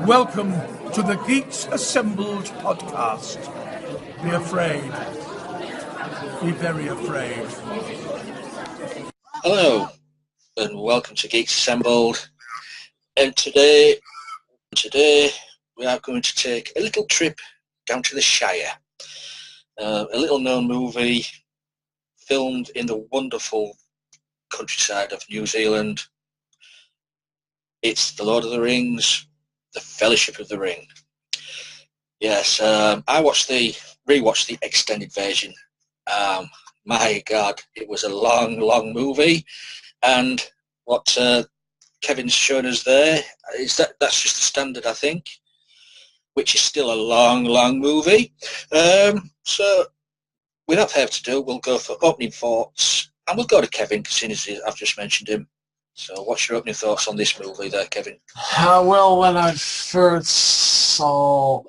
Welcome to the Geeks Assembled podcast. Be afraid. Be very afraid. Hello, and welcome to Geeks Assembled. And today we are going to take a little trip down to the Shire. A little known movie filmed in the wonderful countryside of New Zealand. It's The Lord of the Rings, The Fellowship of the Ring. Yes, I rewatched the extended version. My God, it was a long movie, and what Kevin's shown us there is that's just the standard, I think, which is still a long movie. So without further ado, we'll go for opening thoughts, and we'll go to Kevin, seeing as I've just mentioned him. So what's your opening thoughts on this movie there, Kevin? Well, when I first saw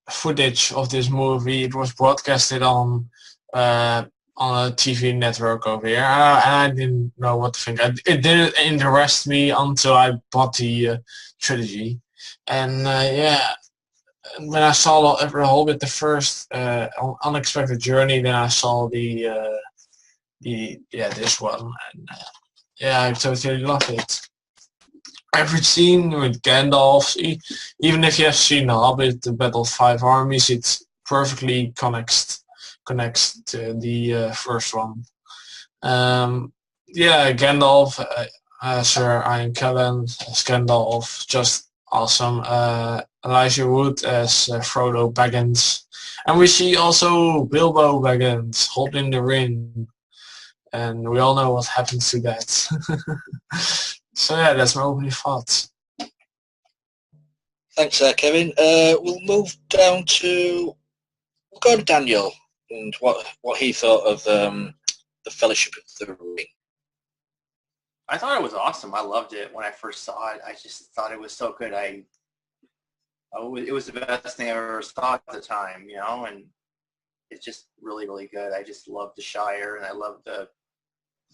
footage of this movie, it was broadcasted on a TV network over here, and I didn't know what to think. It didn't interest me until I bought the trilogy, and when I saw the whole bit, the first unexpected journey, then I saw this one, and I totally love it. Every scene with Gandalf, even if you have seen The Hobbit, The Battle of Five Armies, it perfectly connects to the first one. Gandalf, Sir Ian Kellen as Gandalf, just awesome. Elijah Wood as Frodo Baggins, and we see also Bilbo Baggins holding the ring, and we all know what happens to that. So yeah, that's my opening thoughts. Thanks, Kevin. We'll go to Daniel and what he thought of the Fellowship of the Ring. I thought it was awesome. I loved it when I first saw it. I just thought it was so good. It was the best thing I ever saw at the time, and it's just really good. I just love the Shire, and I love the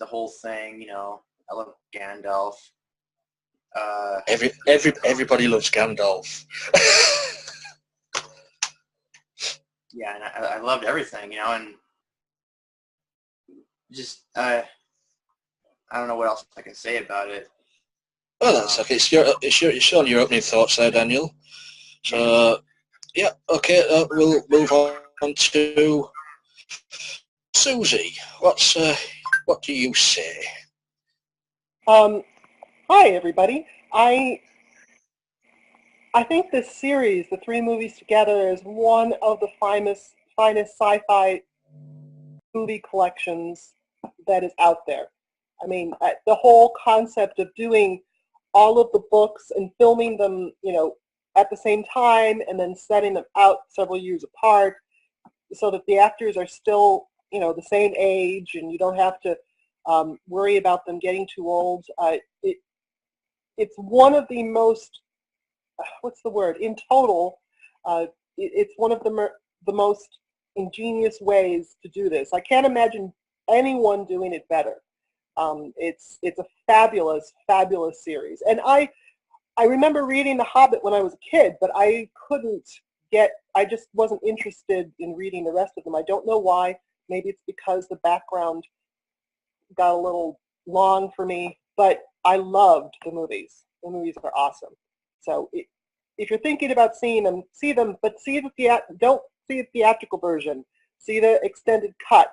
whole thing, I love Gandalf. Everybody loves Gandalf. Yeah, and I loved everything, and just I don't know what else I can say about it. Well, that's okay. It's showing your opening thoughts there, Daniel. So, yeah, okay. We'll move on to Susie. What do you say? Hi everybody. I think this series, the three movies together, is one of the finest sci-fi movie collections that is out there. I mean, the whole concept of doing all of the books and filming them, at the same time, and then setting them out several years apart, so that the actors are still, the same age, and you don't have to worry about them getting too old. It's one of the most, in total, it's one of the most ingenious ways to do this. I can't imagine anyone doing it better. It's a fabulous series. And I remember reading The Hobbit when I was a kid, but I just wasn't interested in reading the rest of them. I don't know why. Maybe it's because the background got a little long for me, but I loved the movies. The movies are awesome. So if you're thinking about seeing them, see them, but don't see the theatrical version. See the extended cut,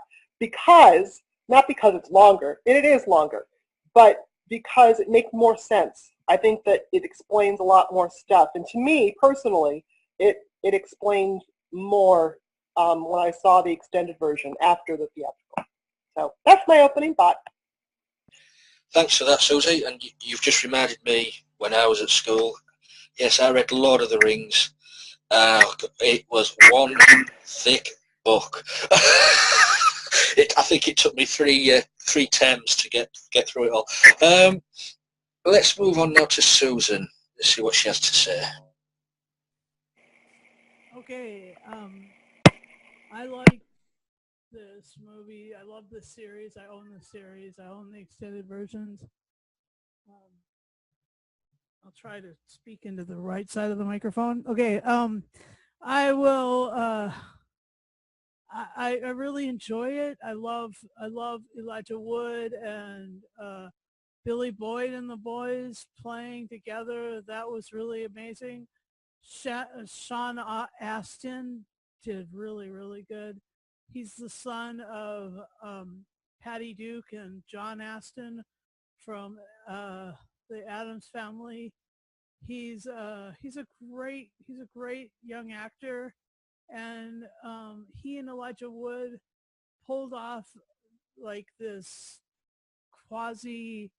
not because it's longer, and it is longer, but because it makes more sense. I think that it explains a lot more stuff, and to me personally, it explained more when I saw the extended version after the theatrical. So that's my opening thought. Thanks for that, Susie. And you've just reminded me when I was at school. Yes, I read Lord of the Rings. It was one thick book. I think it took me three terms to get through it all. Let's move on now to Susan. Let's see what she has to say. Okay, I like this movie. I love this series. I own the series. I own the extended versions. I'll try to speak into the right side of the microphone. Okay. I will. I really enjoy it. I love Elijah Wood and Billy Boyd and the boys playing together. That was really amazing. Sean Astin did really good. He's the son of Patty Duke and John Astin from the Addams Family. He's a great young actor, and he and Elijah Wood pulled off like this quasi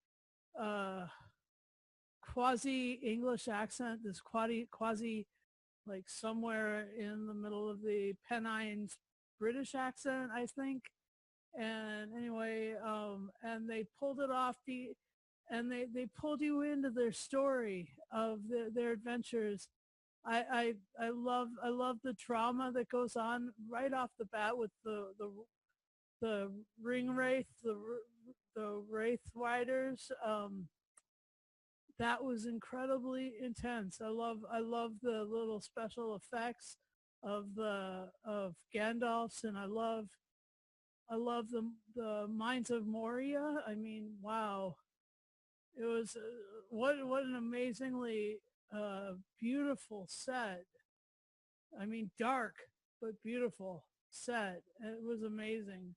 uh, quasi English accent, this quasi like somewhere in the middle of the Pennines British accent, I think. And anyway, and they pulled it off and they pulled you into their story of their adventures. I love the drama that goes on right off the bat with the ring wraith, the wraith riders. That was incredibly intense. I love the little special effects of Gandalf's, and I love the Mines of Moria. I mean, wow. It was what an amazingly beautiful set. I mean, dark but beautiful set. It was amazing,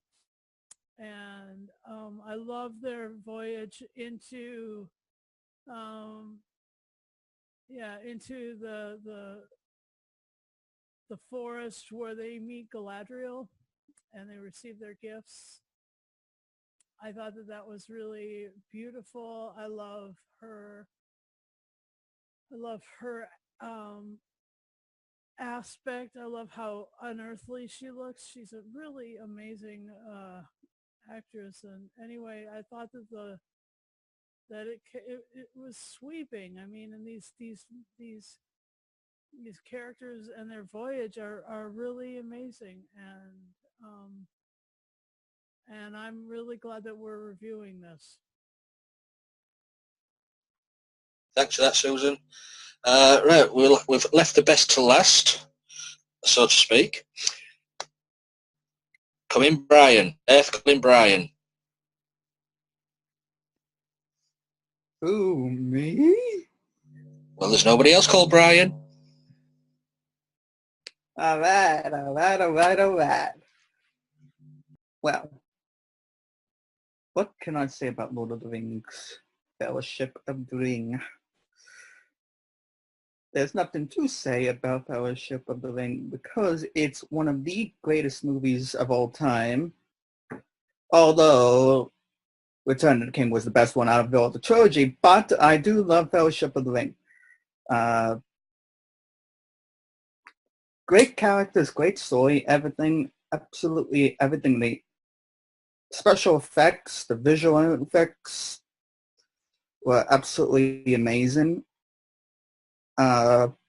and I love their voyage into into the forest where they meet Galadriel and they receive their gifts. I thought that was really beautiful. I love her. I love her aspect. I love how unearthly she looks. She's a really amazing actress. And anyway, I thought that it was sweeping. I mean, and these characters and their voyage are really amazing. And I'm really glad that we're reviewing this. Thanks for that, Susan. Right, we've left the best to last, so to speak. Come in, Brian. Earth, come in, Brian. Who, me? Well, there's nobody else called Brian. All right. Well, what can I say about Lord of the Rings? Fellowship of the Ring. There's nothing to say about Fellowship of the Ring because it's one of the greatest movies of all time. Although Return of the King was the best one out of all the trilogy, but I do love Fellowship of the Ring. Great characters, great story, everything, absolutely everything. The special effects, the visual effects were absolutely amazing. Gandalf,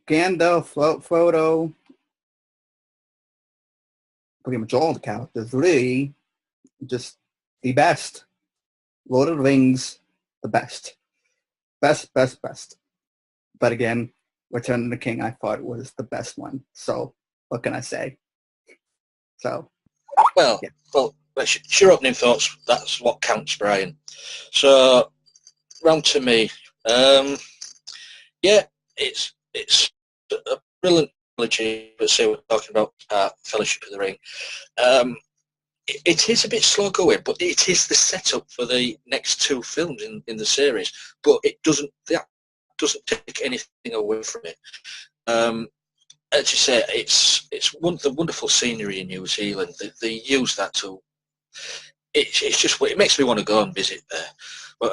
Frodo, pretty much all the characters, really, just the best. Lord of the Rings, the best. Best. But again, Return of the King, I thought was the best one. So, what can I say? So, Well, yeah. well, it's your opening thoughts. That's what counts, Brian. So, round to me. Yeah, it's a brilliant trilogy. Let's say we're talking about Fellowship of the Ring. It is a bit slow going, but it is the setup for the next two films in the series. But that doesn't take anything away from it. As you say, it's the wonderful scenery in New Zealand. They use that to. It's just it makes me want to go and visit there. But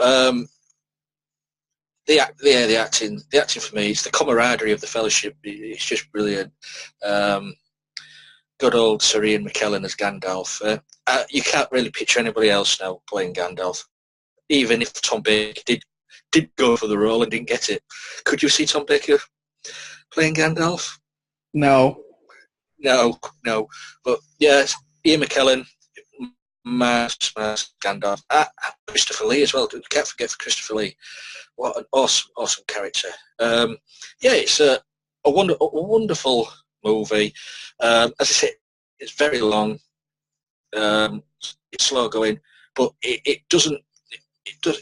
the acting for me, it's the camaraderie of the Fellowship. It's just brilliant. Good old Sir Ian McKellen as Gandalf. You can't really picture anybody else now playing Gandalf, even if Tom Baker did go for the role and didn't get it. Could you see Tom Baker playing Gandalf? No. No. But yes, Ian McKellen, Gandalf. Christopher Lee as well. Can't forget for Christopher Lee. What an awesome character. It's a wonderful movie. As I said, it's very long. It's slow going, but it doesn't.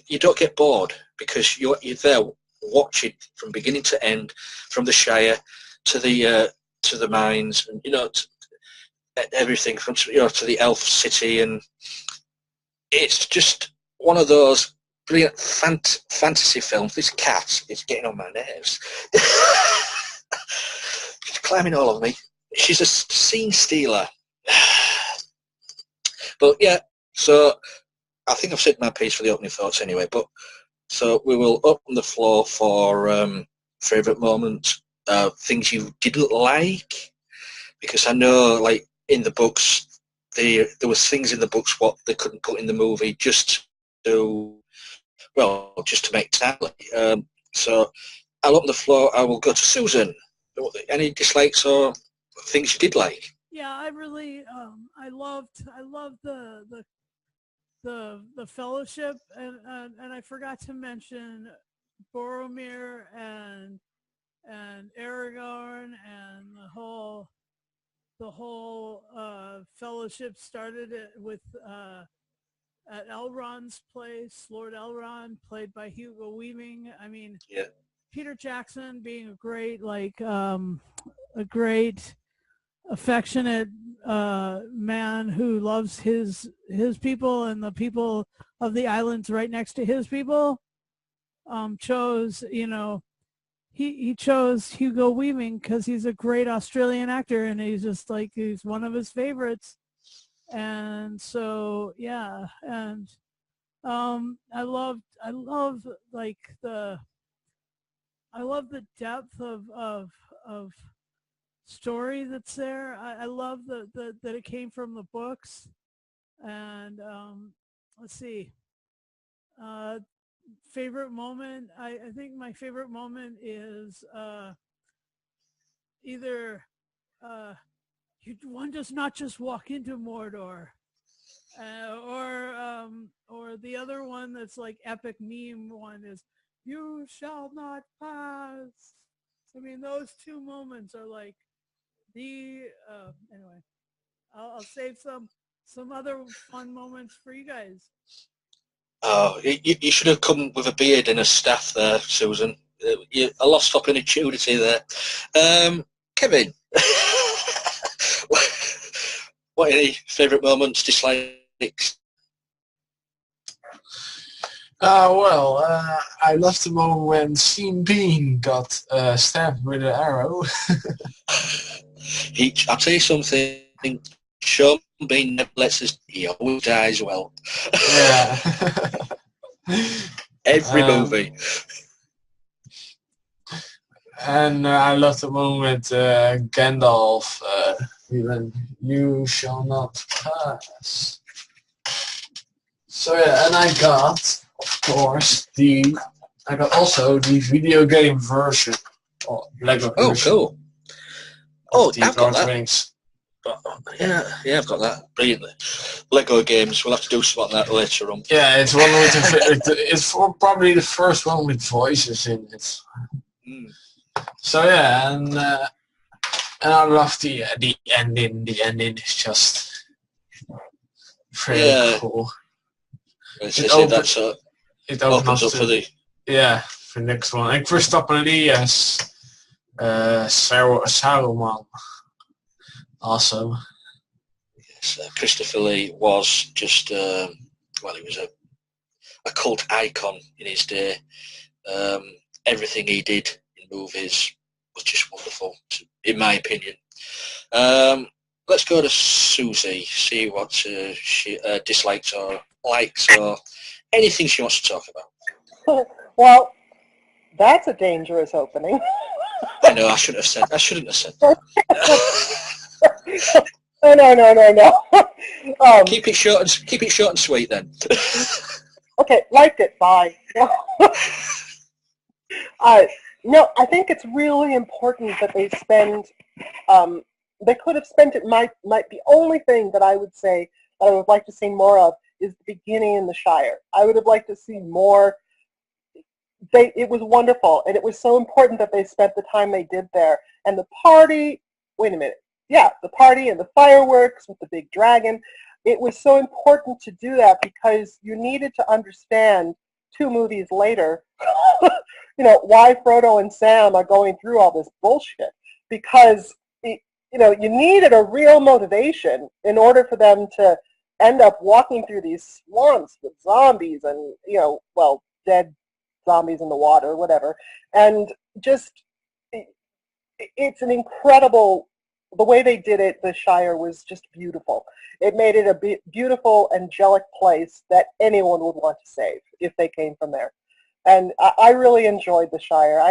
You don't get bored because you're there watching from beginning to end, from the Shire to the mines, and everything from to the Elf City, and it's just one of those brilliant fantasy films. This cat is getting on my nerves. She's climbing all over me. She's a scene stealer. But yeah, so I think I've said my piece for the opening thoughts anyway. But so we will open the floor for favourite moments, things you didn't like, because I know, like in the books, there was things in the books what they couldn't put in the movie just to make time. So I'll open the floor. I will go to Susan. Any dislikes or things you did like? Yeah, I really, I loved the Fellowship, and I forgot to mention Boromir and Aragorn, and the whole Fellowship started with at Elrond's place, Lord Elrond, played by Hugo Weaving. I mean, yeah. Peter Jackson being a great affectionate man who loves his people and the people of the islands right next to his people. Chose he chose Hugo Weaving because he's a great Australian actor, and he's one of his favorites. And so yeah, and I love the depth of story that's there. I love that it came from the books. And let's see, favorite moment. I think my favorite moment is either one does not just walk into Mordor, or the other one that's like epic meme one is "You shall not pass." I mean, those two moments are like the anyway. I'll save some other fun moments for you guys. Oh, you should have come with a beard and a staff there, Susan. A lost opportunity there. Kevin, what any favourite moments, dislikes? I loved the moment when Sean Bean got stabbed with an arrow. I'll tell you something. Sean Bean never lets us. He always dies well. Yeah. Every movie. And I love the moment Gandalf, even "You shall not pass." So yeah, and I got, of course, also the video game version, or Lego version. Oh, cool. Oh, I've got that. Rings. Yeah, I've got that. Brilliantly. Lego games. We'll have to do something on that later on. Yeah, it's one with it's probably the first one with voices in it. Mm. So yeah, and I love the ending. The ending is just very cool. It opens up for the for the next one. And Christopher Lee as Saruman. Awesome. Yes, Christopher Lee was just he was a cult icon in his day. Everything he did in movies was just wonderful, in my opinion. Let's go to Susie, see what she dislikes or likes or anything she wants to talk about. Well, that's a dangerous opening. I know, I shouldn't have said that. No. Keep it short and sweet then. Okay, liked it. Bye. No, I think it's really important that they spend. They could have spent it. Might the only thing that I would say that I would like to see more of is the beginning in the Shire. I would have liked to see more. It was wonderful, and it was so important that they spent the time they did there. And the party, wait a minute, yeah, the party and the fireworks with the big dragon, it was so important to do that because you needed to understand 2 movies later, why Frodo and Sam are going through all this bullshit. Because, you needed a real motivation in order for them to end up walking through these swamps with zombies and, dead zombies in the water, whatever. And just, it's an incredible, the way they did it, the Shire was just beautiful. It made it a beautiful, angelic place that anyone would want to save if they came from there. And I really enjoyed the Shire.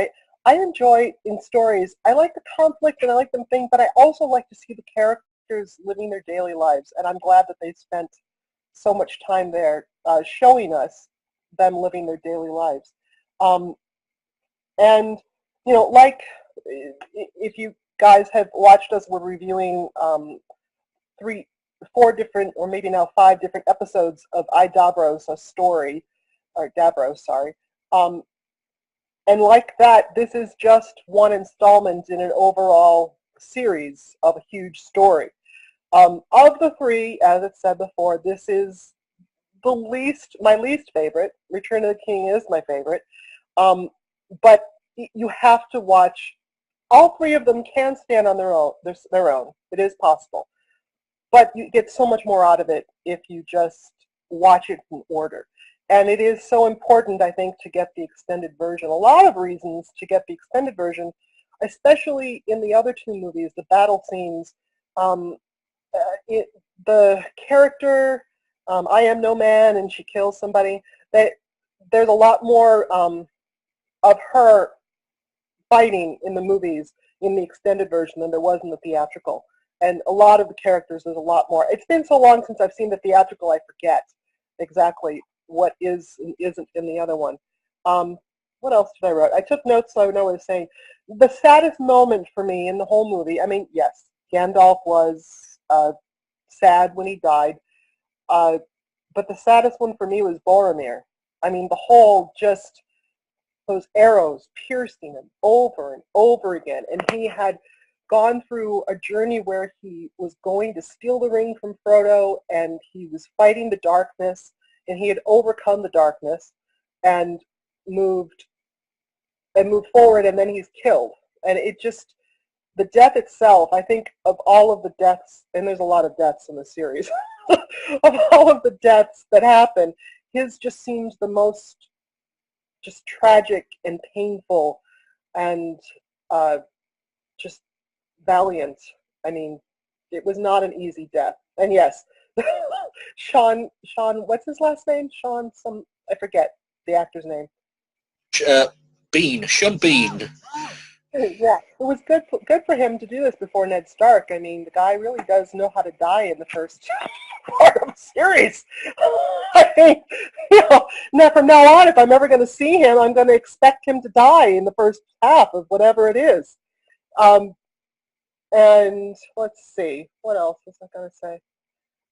I enjoy in stories, I like the conflict and I like them think, but I also like to see the characters living their daily lives. And I'm glad that they spent so much time there showing us them living their daily lives. And, like if you guys have watched us, we're reviewing 4 different, or maybe now 5 different episodes of I, Davros, a story, or Davros, sorry. And like that, this is just one installment in an overall series of a huge story. Of the 3, as it said before, this is my least favorite. Return of the King is my favorite. But you have to watch. All 3 of them can stand on their own. It is possible. But you get so much more out of it if you just watch it in order. And it is so important, I think, to get the extended version. A lot of reasons to get the extended version, especially in the other 2 movies, the battle scenes. The character, I am no man, and she kills somebody. There's a lot more of her fighting in the movies in the extended version than there was in the theatrical. And a lot of the characters, there's a lot more. It's been so long since I've seen the theatrical, I forget exactly what is and isn't in the other one. What else did I write? I took notes so I know what I was saying. The saddest moment for me in the whole movie, I mean, yes, Gandalf was sad when he died, but the saddest one for me was Boromir. I mean, the whole just those arrows piercing him over and over again, and he had gone through a journey where he was going to steal the ring from Frodo, and he was fighting the darkness, and he had overcome the darkness and moved forward, and then he's killed. And it just, the death itself, I think of all of the deaths, and there's a lot of deaths in the series, of all of the deaths that happen, his just seems the most just tragic and painful and just valiant. I mean, it was not an easy death. And yes, Sean, what's his last name? Sean, I forget the actor's name. Sean Bean. Yeah, it was good for him to do this before Ned Stark. I mean, the guy really does know how to die in the first part of the series. I mean, now from now on, if I'm ever going to see him, I'm going to expect him to die in the first half of whatever it is. And let's see, what else was I going to say?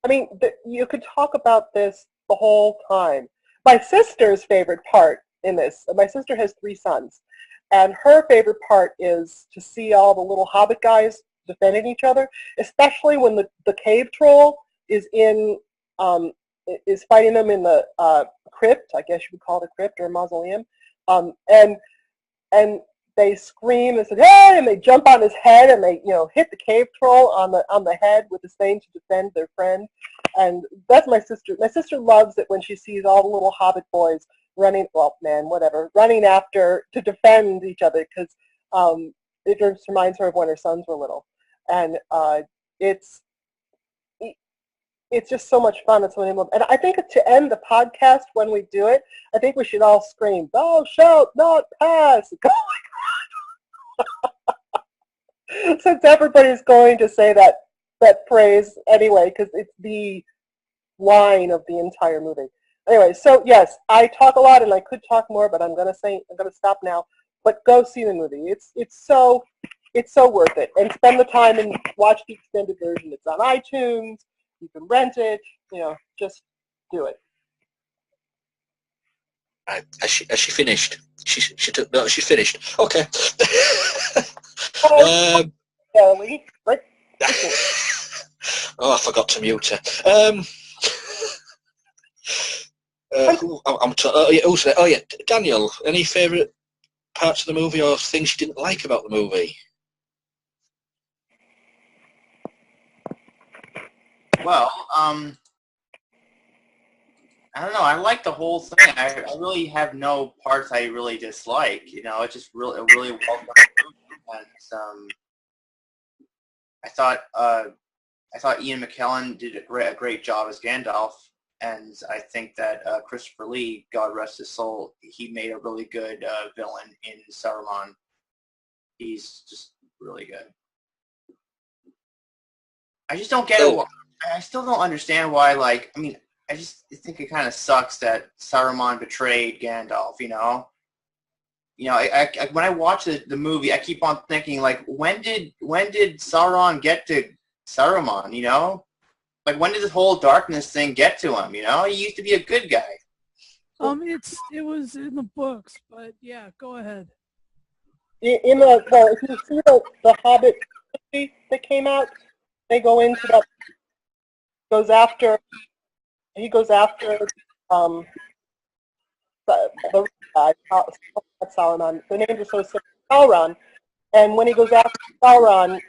I mean, you could talk about this the whole time. My sister's favorite part in this, my sister has 3 sons, and her favorite part is to see all the little hobbit guys defending each other, especially when the cave troll is fighting them in the crypt, I guess you would call it a crypt or a mausoleum, and they scream and say, "Hey!" and they jump on his head and they, hit the cave troll on the head with his thing to defend their friend. And that's my sister. My sister loves it when she sees all the little hobbit boys running after to defend each other, because it just reminds her of when her sons were little. And it's just so much fun. It's and I think to end the podcast when we do it, I think we should all scream, "Thou shalt not pass!" Since everybody's going to say that phrase anyway, because it's the line of the entire movie. Anyway, so yes, I talk a lot and I could talk more, but I'm gonna stop now. But go see the movie. It's so worth it, and spend the time and watch the extended version. It's on iTunes. You can rent it. Just do it. Right. Has she finished? She took no. She's finished. Okay. Oh, Ellie, right? Oh, I forgot to mute her. Who's there? Oh yeah, Daniel. Any favourite parts of the movie or things you didn't like about the movie? Well, I don't know. I like the whole thing. I really have no parts I really dislike. It's just really a really well done movie. And I thought Ian McKellen did a great job as Gandalf, and I think that Christopher Lee, God rest his soul, he made a really good villain in Saruman. He's just really good. I just don't get it. I still don't understand why. I just think it kind of sucks that Saruman betrayed Gandalf. When I watch the movie, I keep on thinking when did Sauron get to Saruman? When did this whole darkness thing get to him? He used to be a good guy. It was in the books, but yeah, go ahead. If you see the Hobbit movie that came out, they go into that. He goes after the guy, Sauron. The names are so simple. Sauron, and when he goes after Sauron,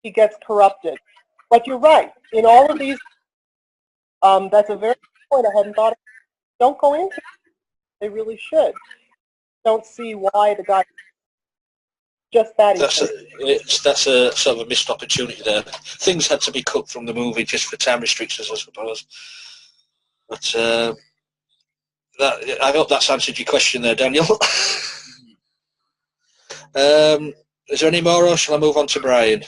he gets corrupted. But you're right. In all of these, that's a very good point. I hadn't thought of. Don't go into it. They really should. Don't see why the guy just that. That's a sort of a missed opportunity there. Things had to be cut from the movie just for time restrictions, I suppose. But I hope that's answered your question there, Daniel. Is there any more, or shall I move on to Brian?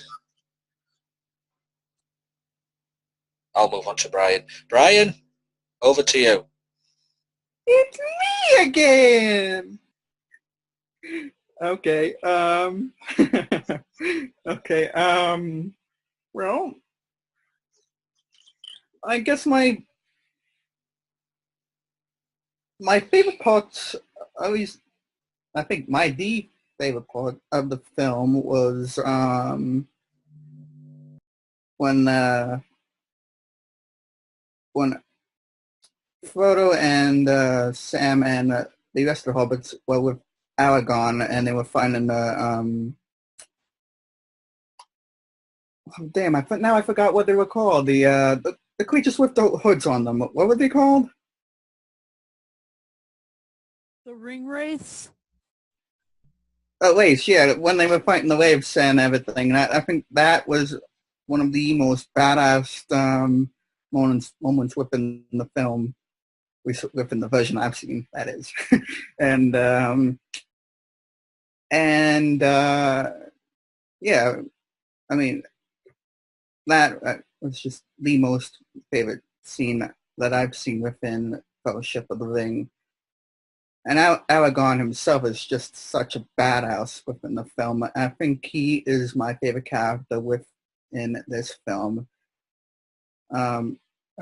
I'll move on to Brian. Brian, over to you. It's me again. Okay. Okay. Well, I guess my favorite parts, always, I think the favorite part of the film was when Frodo and Sam and the rest of the hobbits were with Aragorn, and they were finding the damn! I forgot what they were called. The creatures with the hoods on them. What were they called? The ring wraiths. Oh, wait, yeah, when they were fighting the waves and everything. I think that was one of the most badass moments within the film. Within the version I've seen, that is. Yeah, I mean, that was just the most favorite scene that I've seen within Fellowship of the Ring. And Aragorn himself is just such a badass within the film. I think he is my favorite character within this film. I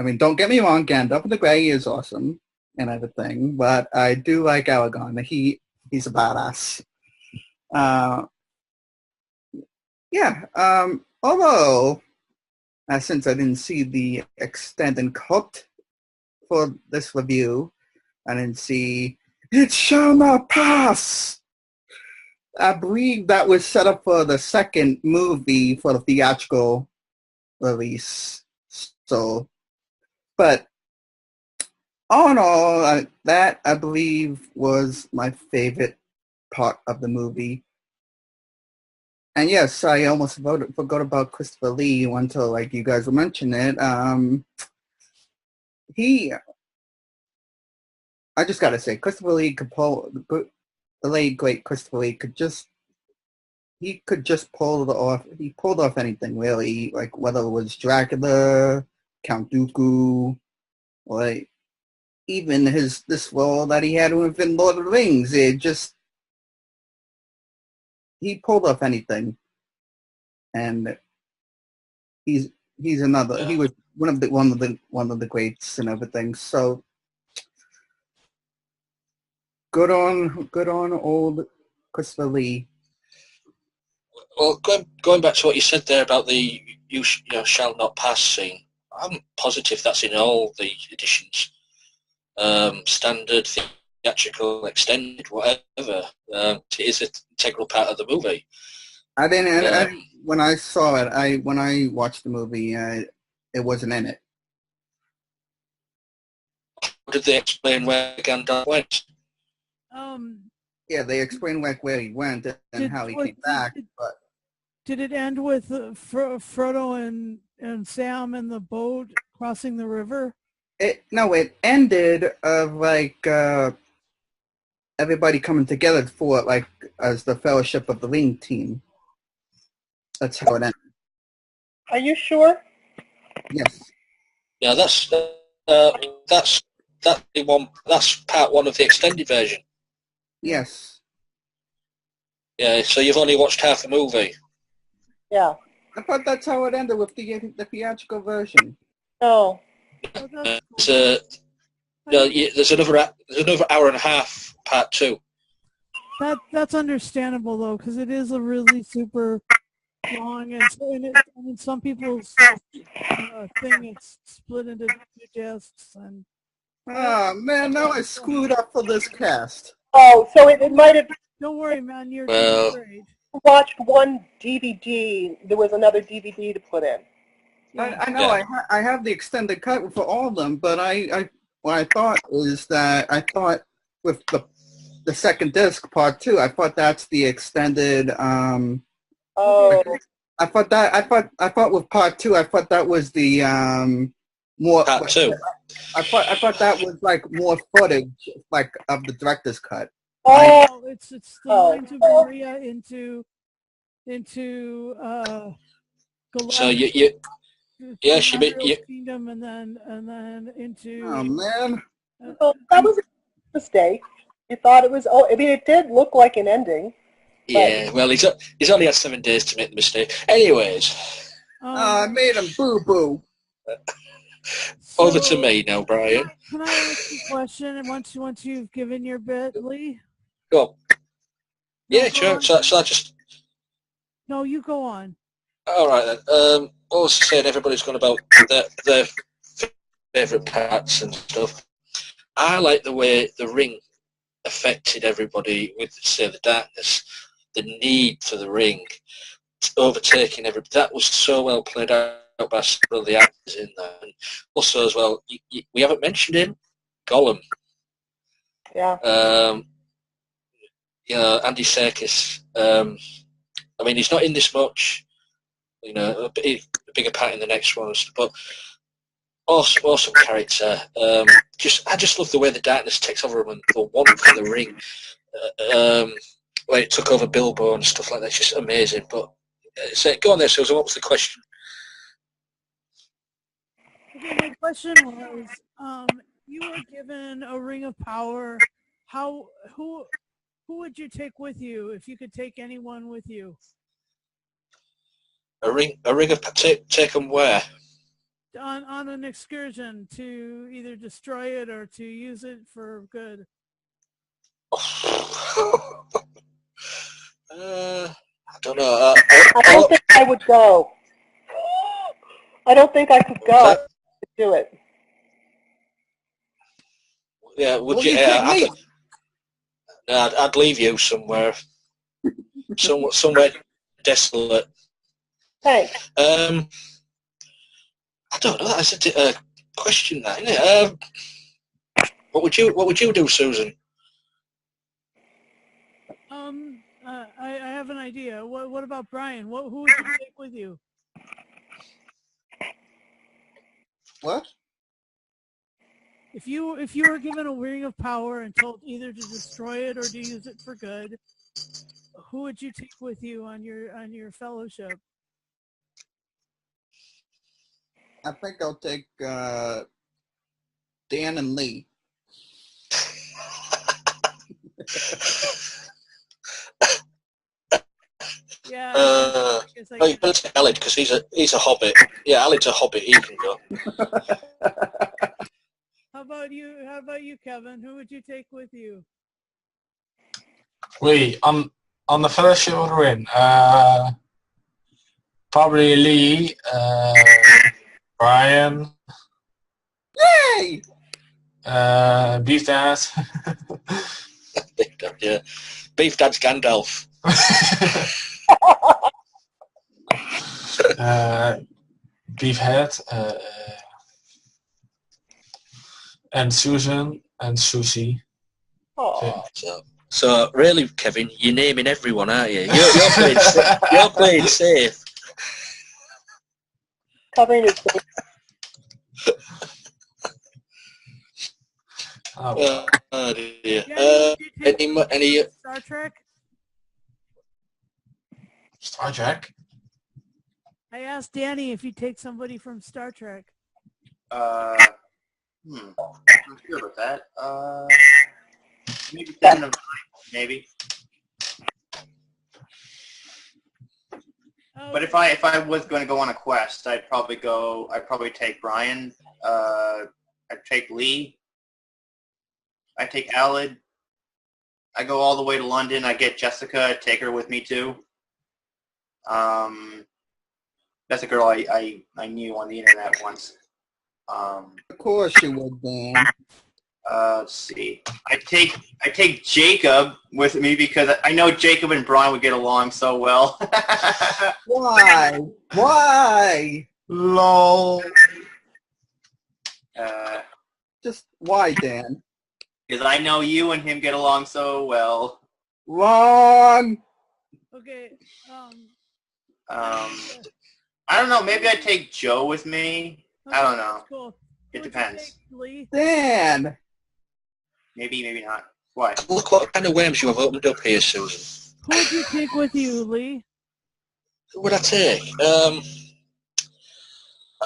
mean, don't get me wrong, Gandalf the Grey is awesome and everything, but I do like Aragorn. He's a badass. Although, since I didn't see the extended cut for this review, I didn't see It Shall Not Pass. I believe that was set up for the second movie for the theatrical release. So, but all in all, that I believe was my favorite part of the movie. And yes, I almost forgot about Christopher Lee until you guys were mentioning it. I just gotta say, Christopher Lee the late great Christopher Lee could just pull it off. He pulled off anything really, whether it was Dracula, Count Dooku, or even this role that he had within Lord of the Rings. He pulled off anything, and he's another. He was one of the greats and everything. So good on old Christopher Lee. Well, going back to what you said there about the you shall not pass scene, I'm positive that's in all the editions, standard, theatrical, extended, whatever. It is an integral part of the movie. I didn't. When I saw it, when I watched the movie, it wasn't in it. Did they explain where Gandalf went? Yeah, they explained where he went and how he came back, but did it end with Frodo and Sam in the boat crossing the river? it ended of like everybody coming together for like as the Fellowship of the Ring team. That's how it ended. Are you sure? Yes. Yeah, that's part one of the extended version. Yes. Yeah, so you've only watched half the movie. Yeah. I thought that's how it ended with the theatrical version. Oh. There's another hour and a half, part two. That's understandable though, because it is a really super long, and some people's thing it's split into two discs. And oh man, now I screwed up for this cast. Oh, so it might have. Don't worry, man. You're great. Watched one DVD. There was another DVD to put in. Yeah. I know. Yeah. I have the extended cut for all of them, but what I thought is that I thought with the second disc, part two, I thought that's the extended. Oh. I thought with part two, I thought that was the more part two. I thought that was like more footage, like of the director's cut. Oh, it's the lines of Maria into So she kingdom and then into. Oh man! Well, that was a mistake. You thought it was. Oh, I mean, it did look like an ending. Yeah, well, he's only had 7 days to make the mistake. Anyways. I made him boo-boo. Over to me now, Brian. Can I ask you a question? Once you've given your bit, Lee? Go on. No, yeah, sure. So I just... No, you go on. All right, then. I was saying everybody's gone about their favourite parts and stuff. I like the way the ring affected everybody with, say, the darkness, the need for the ring, overtaking everybody. That was so well played out by several of the actors in there. And also, as well, we haven't mentioned him, Gollum. Yeah. Andy Serkis. I mean, he's not in this much. A bigger part in the next one, but awesome character. I just love the way the darkness takes over him and the want for the ring. Where it took over Bilbo and stuff like that. It's just amazing. But go on there, Susan. What was the question? Okay, my question was, you were given a ring of power. Who would you take with you if you could take anyone with you? A ring of take them where? On an excursion to either destroy it or to use it for good. I don't know. I don't think I would go. I don't think I could go to do it. Yeah, would you? I'd leave you somewhere, somewhere desolate. Thanks. I don't know. That's a question, that, isn't it? What would you do, Susan? I have an idea. What about Brian? Who would you take with you? What? If you were given a ring of power and told either to destroy it or to use it for good, who would you take with you on your fellowship? I think I'll take Dan and Lee. Yeah, guess I Oh, you can. better take Alid because he's a hobbit. Yeah, Alid's a hobbit. He can go. How about you? How about you, Kevin? Who would you take with you? Wait, on the Fellowship of the Ring, probably Lee, Brian, Hey! Beef Dad, Beef Dad, yeah. Beef Dad's Gandalf. Beefhead, and Susan and Susie. Oh, So really, Kevin, you're naming everyone, aren't you? You're playing safe. covering his face. Oh dear. Danny, would you take Any? Star Trek? Star Trek. I asked Danny if he'd take somebody from Star Trek. I'm not sure about that. Maybe Seven of Nine, maybe. Oh, But if I was going to go on a quest, I'd probably take Brian. I'd take Lee. I'd take Alid. I go all the way to London. I get Jessica. I'd take her with me too. That's a girl I knew on the internet once. Of course you would, Dan. Let's see. I take Jacob with me because I know Jacob and Brian would get along so well. Why? Why? LOL. Just why, Dan? Because I know you and him get along so well. Wrong! okay. I don't know. Maybe I'd take Joe with me. I don't know. Cool. It Who would you depends. take, Lee? Dan! Maybe not. What? Look what kind of worms you have opened up here, Susan. Who would you take with you, Lee? Who would I take?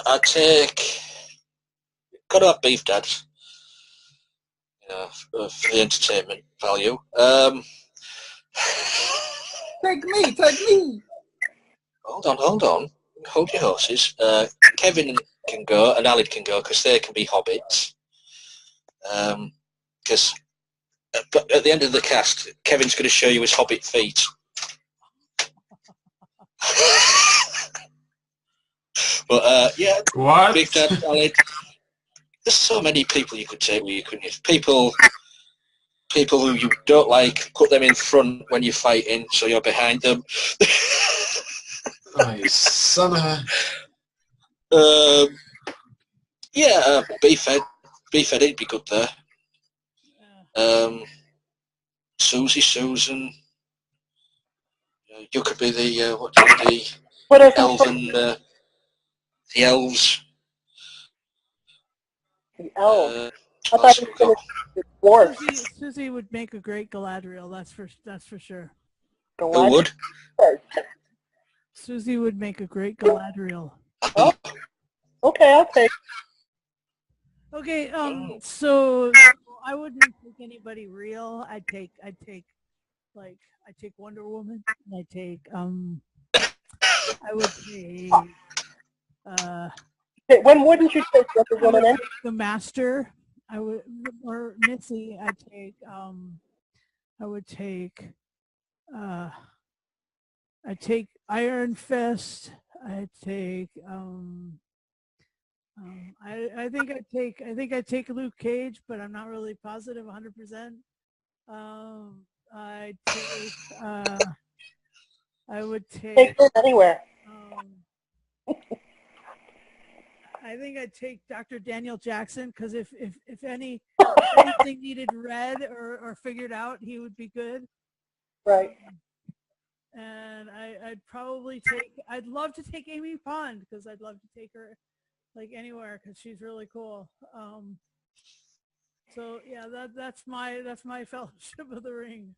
I'd take. Got to have Beef Dad. For the entertainment value. Take me! Hold on. Hold your horses. Kevin can go and Alid can go because they can be hobbits. Because at the end of the cast, Kevin's going to show you his hobbit feet. But yeah, What? Big Dad, Alid. There's so many people you could take with you, couldn't you? People who you don't like, put them in front when you're fighting, so you're behind them. Oh, you son of a... Yeah, Beefhead, he'd be good there. Susan. You could be the What are some elven, the elves. the elves? I What thought else you have we were got? the dwarfs. Susie would make a great Galadriel. That's for sure. Who would? Susie would make a great Galadriel. Oh, okay, I'll take. Okay, so I wouldn't take anybody real. I'd take Wonder Woman. And I would take When wouldn't you take Wonder I would Woman? take the Master. I would, or Missy. I would take Iron Fist. I'd take I think I'd take Luke Cage, but I'm not really positive 100%. I'd take I would Take take them anywhere. I think I'd take Dr. Daniel Jackson because if anything needed read or figured out, he would be good. Right. And I'd love to take Amy Pond because I'd love to take her like anywhere because she's really cool. So yeah, that's my Fellowship of the Ring.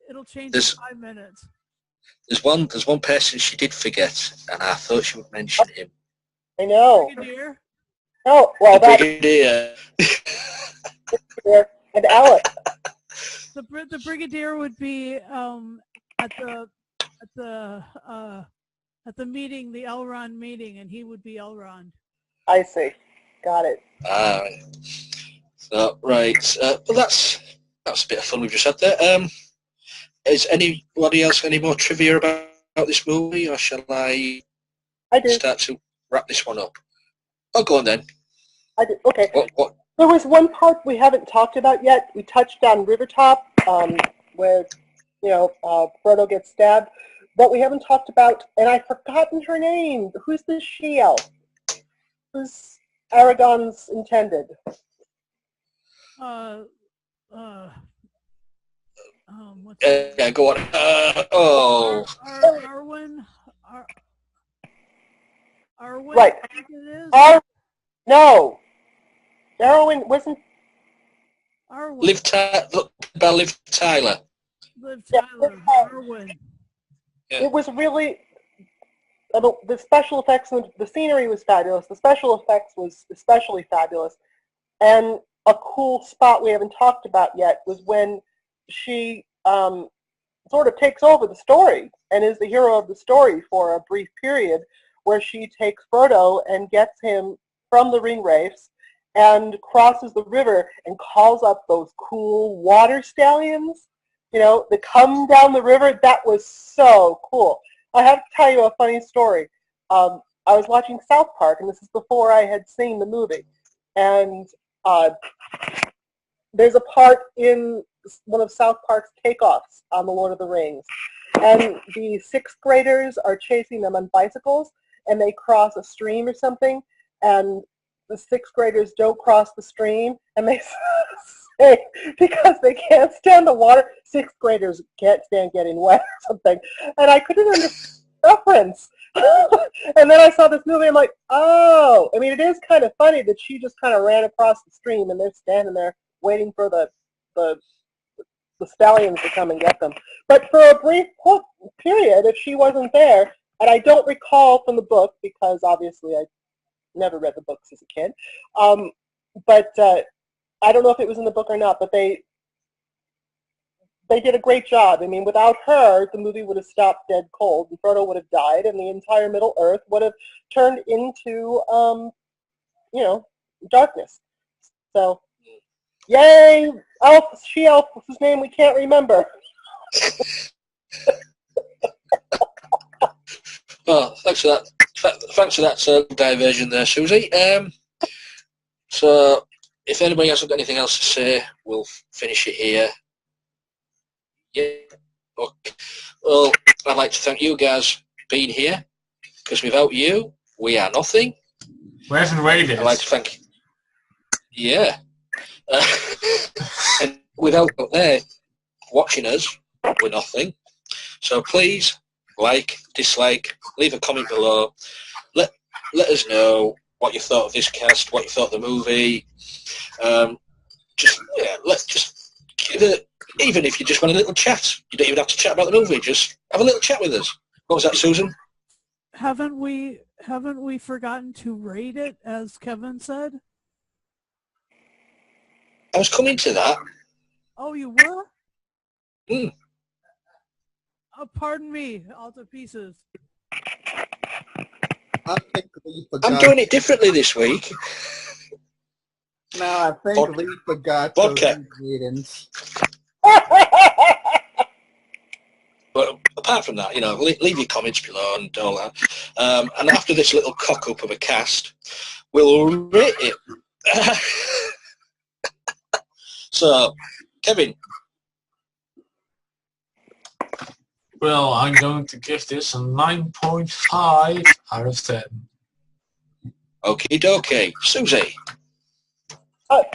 It'll change in 5 minutes. There's one person she did forget, and I thought she would mention him. I know. Brigadier? Oh, well, The that's Brigadier. and Alex. The Brigadier would be at at the meeting, the Elrond meeting, and he would be Elrond. I see. Got it. So, right. Well, that's a bit of fun we've just had there. Is anybody else got any more trivia about this movie, or shall I I do. start to wrap this one up? Oh, go on then. I do. Okay. What? There was one part we haven't talked about yet. We touched on Rivertop, where, Frodo gets stabbed. But we haven't talked about, and I've forgotten her name. Who's the she-elf? Who's Aragorn's intended? What's Yeah, go on. Arwen. Arwen. Right. I think it is. No. Arwen wasn't. Arwen. Liv Tyler. Liv Yeah, Tyler. Arwen. Yeah. It was really. The special effects and the scenery was fabulous. The special effects was especially fabulous. And a cool spot we haven't talked about yet was when she sort of takes over the story and is the hero of the story for a brief period, where she takes Frodo and gets him from the ring wraiths and crosses the river and calls up those cool water stallions, that come down the river. That was so cool. I have to tell you a funny story. I was watching South Park, and this is before I had seen the movie. And there's a part in one of South Park's takeoffs on The Lord of the Rings. And the sixth graders are chasing them on bicycles, and they cross a stream or something, and the sixth graders don't cross the stream, and they say, because they can't stand the water, sixth graders can't stand getting wet or something. And I couldn't understand the reference. And then I saw this movie, I'm like, oh. I mean, it is kind of funny that she just kind of ran across the stream, and they're standing there waiting for the stallions to come and get them. But for a brief period, if she wasn't there, and I don't recall from the book, because obviously I never read the books as a kid, but I don't know if it was in the book or not, but they did a great job. I mean, without her, the movie would have stopped dead cold, and Frodo would have died, and the entire Middle Earth would have turned into, darkness. So, yay, she-elf, whose name we can't remember. Oh, thanks for that. Thanks for that diversion there, Susie. So, if anybody hasn't got anything else to say, we'll finish it here. Yeah. Okay. Well, I'd like to thank you guys for being here, because without you, we are nothing. We haven't rated. I'd like to thank you. Yeah. And without there watching us, we're nothing. So please, like, dislike, leave a comment below. Let us know what you thought of this cast, what you thought of the movie. Let's just give it. Even if you just want a little chat, you don't even have to chat about the movie. Just have a little chat with us. What was that, Susan? Haven't we forgotten to rate it, as Kevin said? I was coming to that. Oh, you were? Mm. Oh, pardon me, all to pieces. I think we forgot. I'm doing it differently this week. No, I think we forgot Vodka. those ingredients. But apart from that, leave your comments below and all that. And after this little cock-up of a cast, we'll rate it. So, Kevin. Well, I'm going to give this a 9.5 out of 10. Okie dokie. Susie.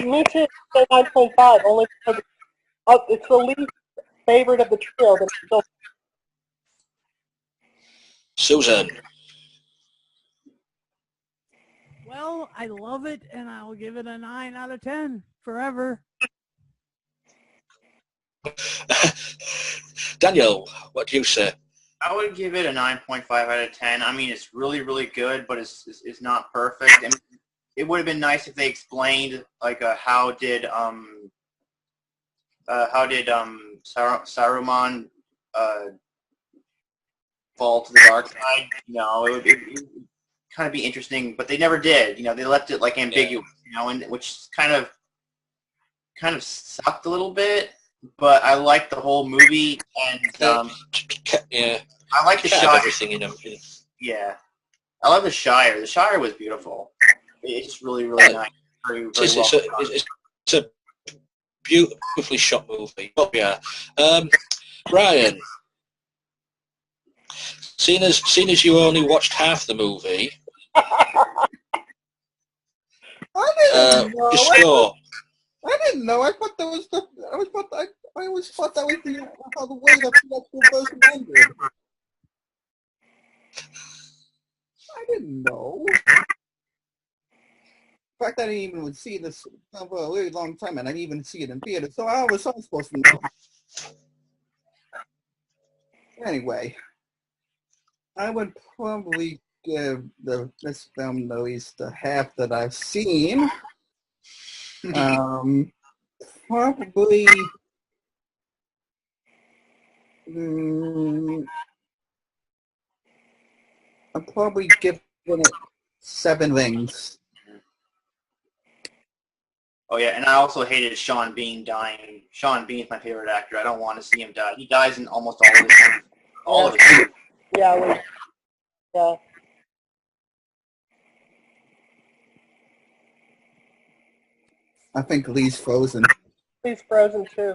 Me too. 9.5. Only because it's the least favorite of the trio. But still. Susan. Well, I love it, and I'll give it a 9 out of 10 forever. Daniel, what do you say? I would give it a 9.5 out of 10. I mean, it's really, really good, but it's not perfect. I mean, it would have been nice if they explained like how did Saruman fall to the dark side. You know, it would kind of be interesting, but they never did. You know, they left it like ambiguous. You know, and which kind of sucked a little bit. But I liked the whole movie, and Yeah. I like the Can't Shire. have everything in them. Yeah, I love the Shire. The Shire was beautiful. It's just really, really nice. Very, very well. It's a beautifully shot movie. Oh yeah. Ryan, seeing as you only watched half the movie, I didn't know. your score. I didn't know. I thought that was the. I always thought that was the how the way the theatrical version ended. I didn't know. In fact, I didn't even see this for a really long time, and I didn't even see it in theater. So I was supposed to know. Anyway, I would probably give this film at least the half that I've seen. Probably. I'm probably giving it 7 rings. Oh yeah, and I also hated Sean Bean dying. Sean Bean's my favorite actor. I don't want to see him die. He dies in almost all of his movies. Yeah, yeah. I think Lee's frozen. He's frozen too.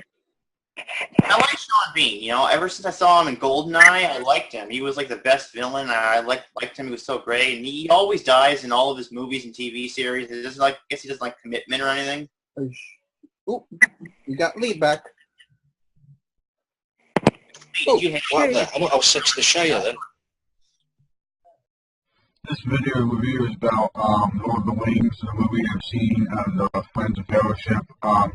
I like Sean Bean. You know, ever since I saw him in Goldeneye, I liked him. He was like the best villain. I liked him. He was so great, and he always dies in all of his movies and TV series. He doesn't I guess he doesn't like commitment or anything. Oh, you got Lee back. Did you hate I was sent to the Shire then. This video review is about Lord of the Rings, the movie I've seen, and the Friends of Fellowship. I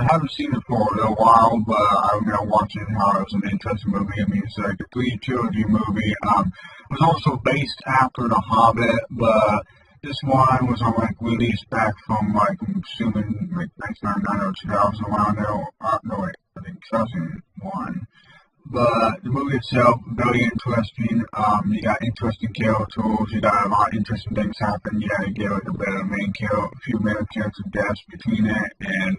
haven't seen it for a little while, but I'm now watching how it was an interesting movie. I mean, it's like a 3-trilogy movie. It was also based after The Hobbit, but this one was on like release back from like I'm assuming like 1999 or 2000 around there. No wait, I think 2001. But the movie itself, very interesting. You got interesting characters, you got a lot of interesting things happen. You gotta get like a better main character, a few main character deaths between it, and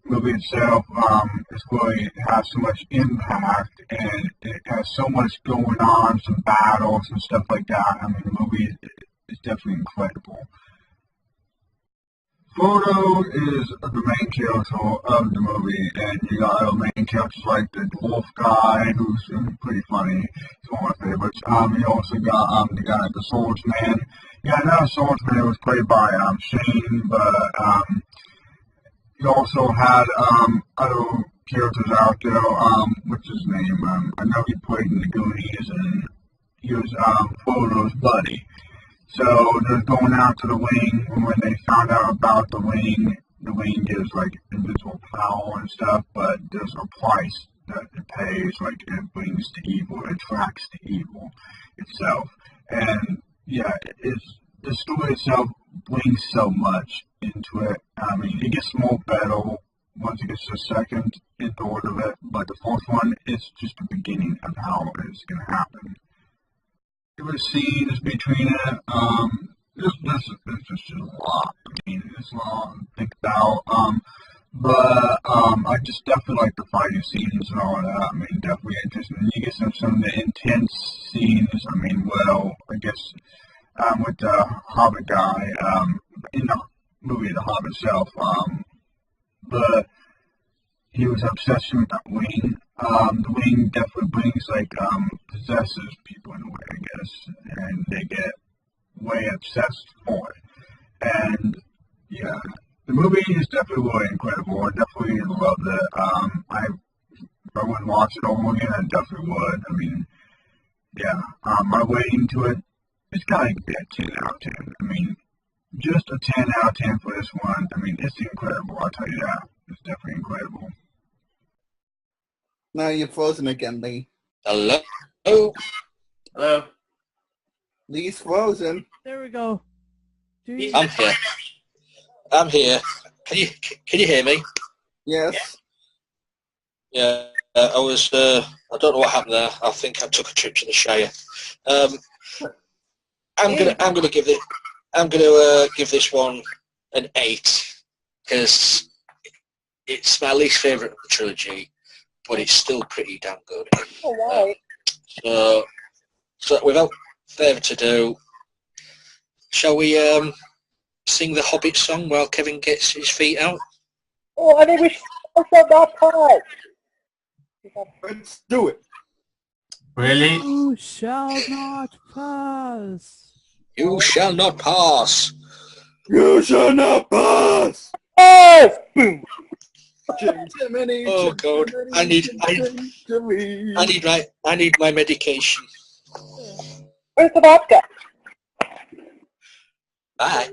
the movie itself, it has so much impact, and it has so much going on, some battles and stuff like that. I mean, the movie is definitely incredible. Frodo is the main character of the movie, and you got other main characters like the dwarf guy, who's pretty funny. He's one of my favorites. You also got the guy, the swordsman. Yeah, another swordsman was played by Shane, but you also had other characters out there. What's his name? I know he played in the Goonies, and he was Frodo's buddy. So they're going out to the wing, and when they found out about the wing gives like invisible power and stuff, but there's a price that it pays, like it brings to evil, it attracts to evil itself. And yeah, the story itself brings so much into it. I mean, it gets more better once it gets to the second and third of it, but the fourth one is just the beginning of how it's going to happen. Favorite scenes between it, there's just a lot. I mean, it's a lot to think about. But I just definitely like the fighting scenes and all that. I mean, definitely interesting. You get some of the intense scenes. I mean, well, I guess with the Hobbit guy in the movie The Hobbit itself, but he was obsessed with that wing. The wing definitely brings possesses people in a way, I guess, and they get way obsessed for it. And yeah, the movie is definitely really incredible. I definitely loved it. If I wouldn't watch it over again, I definitely would. I mean, yeah, my rating to it, it's gotta be a 10 out of 10. I mean, just a 10 out of 10 for this one. I mean, it's incredible. I'll tell you that. It's definitely incredible. Now you're frozen again, Lee. Hello? Hello? Lee's frozen. There we go. I'm here. I'm here. Can you hear me? Yes. Yeah. I was. I don't know what happened there. I think I took a trip to the Shire. I'm gonna give this one an 8 because it's my least favourite of the trilogy, but it's still pretty damn good. Oh, wow. So without further ado, shall we sing the Hobbit song while Kevin gets his feet out? Oh, I think we should also that part. Let's do it. Really? You shall not pass. You shall not pass. You shall not pass. Yes! Boom! Oh God! I need my medication. Where's the vodka? Bye.